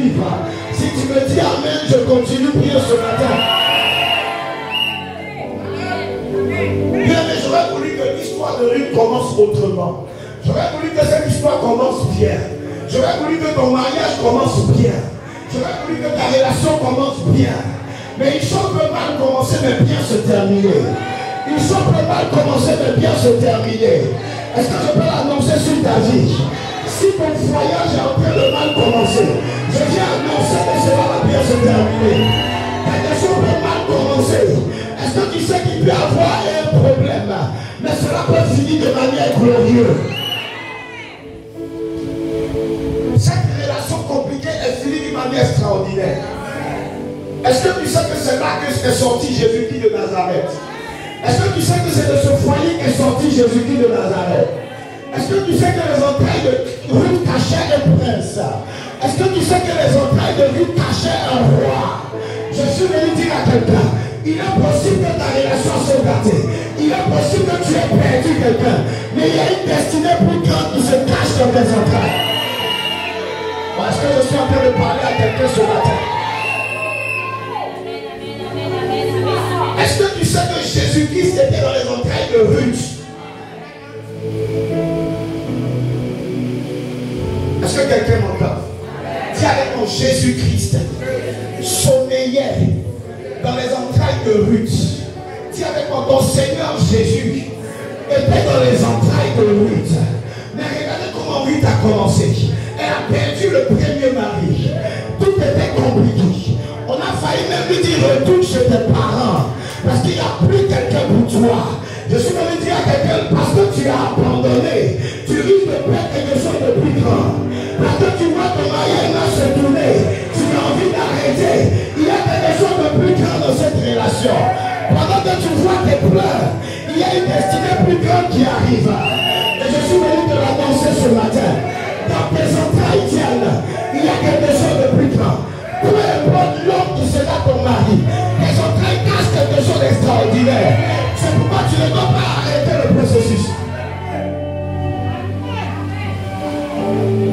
vivre. Si tu me dis amen, je continue à prier ce matin. Bien, mais j'aurais voulu que l'histoire de Ruth commence autrement. J'aurais voulu que cette histoire commence bien. J'aurais voulu que ton mariage commence bien. J'aurais voulu que ta relation commence bien. Mais une chose peut mal commencer, mais bien se terminer. Une chose peut mal commencer, mais bien se terminer. Est-ce que je peux l'annoncer sur ta vie? Si ton voyage est en train de mal commencer, je viens annoncer que cela va bien se terminer. Quelque chose peut mal commencer. Est-ce que tu sais qu'il peut y avoir un problème, mais cela peut finir de manière glorieuse? Cette relation compliquée est finie d'une manière extraordinaire. Est-ce que tu sais que c'est là que est sorti Jésus-Christ de Nazareth? Est-ce que tu sais que c'est de ce foyer qu'est sorti Jésus-Christ de Nazareth? Est-ce que tu sais que les entrailles de Ruth cachaient un prince? Est-ce que tu sais que les entrailles de Ruth cachaient un roi? Je suis venu dire à quelqu'un, il est possible que ta relation soit gâtée. Il est possible que tu aies perdu quelqu'un. Mais il y a une destinée plus grande qui se cache dans tes entrailles. Est-ce que je suis en train de parler à quelqu'un ce matin? Est-ce que tu sais que Jésus-Christ était dans les entrailles de Ruth? Est-ce que quelqu'un m'entend? Dis avec moi, Jésus-Christ sommeillait dans les entrailles de Ruth. Dis avec moi, ton Seigneur Jésus était dans les entrailles de Ruth. Mais regardez comment Ruth a commencé. Elle a perdu le premier mari. Tout était compliqué. On a failli même lui dire retourne chez tes parents. Parce qu'il n'y a plus quelqu'un pour toi. Je suis venu dire à quelqu'un, parce que tu as abandonné, tu risques de perdre quelque chose de plus grand. Parce que tu vois ton mariage se tourner, tu as envie d'arrêter. Il y a quelque chose de plus grand dans cette relation. Pendant que tu vois tes pleurs, il y a une destinée plus grande qui arrive. Et je suis venu te l'annoncer ce matin. Dans tes entrailles, il y a quelque chose de plus grand. Peu importe l'homme qui sera ton mari, tes entrailles cachent quelque chose d'extraordinaire. C'est pourquoi tu ne dois pas arrêter le processus.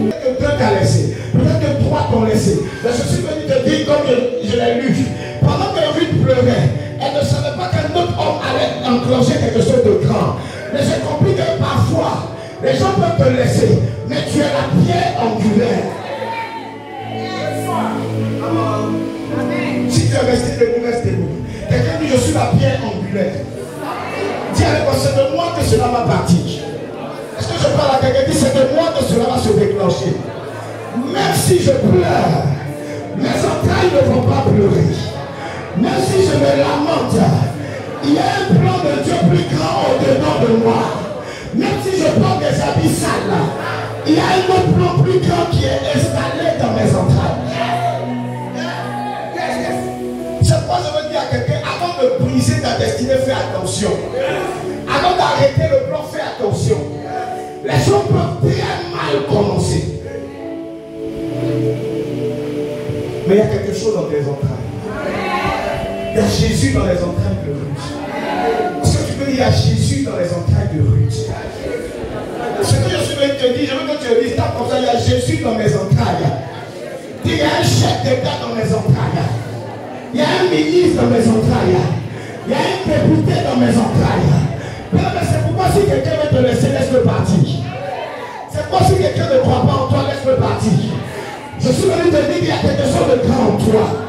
Peut-être que Dieu t'a laissé, peut-être que toi t'ont laissé. Mais je suis venu te dire, comme je l'ai lu, pendant que Ruth pleurait, elle ne savait pas qu'un autre homme allait enclencher quelque chose de grand. Mais j'ai compris que parfois, les gens peuvent te laisser, mais tu es la pierre angulaire. Si tu es resté debout, reste debout. Quelqu'un dit, je suis la pierre angulaire. Dis avec moi, c'est de moi que cela va partir. Est-ce que je parle à quelqu'un qui dit, c'est de moi que cela va se déclencher? Même si je pleure, mes entrailles ne vont pas pleurer. Même si je me lamente, il y a un plan de Dieu plus grand au-dedans de moi. Même si je porte des habits sales, il y a un autre plan plus grand qui est installé dans mes entrailles. C'est pourquoi je veux dire à quelqu'un, avant de briser ta destinée, fais attention. Avant d'arrêter le plan, fais attention. Les choses peuvent très mal commencer. Mais il y a quelque chose dans tes entrailles. Il y a Jésus dans les entrailles de Ruth. Est-ce que tu peux dire, il y a Jésus dans les entrailles de Ruth? Ce que je suis venu te dire, je veux que tu le dises comme ça, il y a Jésus dans mes entrailles. Il y a un chef d'État dans mes entrailles. Il y a un ministre dans mes entrailles. Il y a un député dans mes entrailles. Mais c'est pourquoi si quelqu'un veut te laisser, laisse-le partir. C'est pourquoi si quelqu'un ne croit pas en toi, laisse-le partir. Je suis venu te dire qu'il y a quelque chose de grand en toi.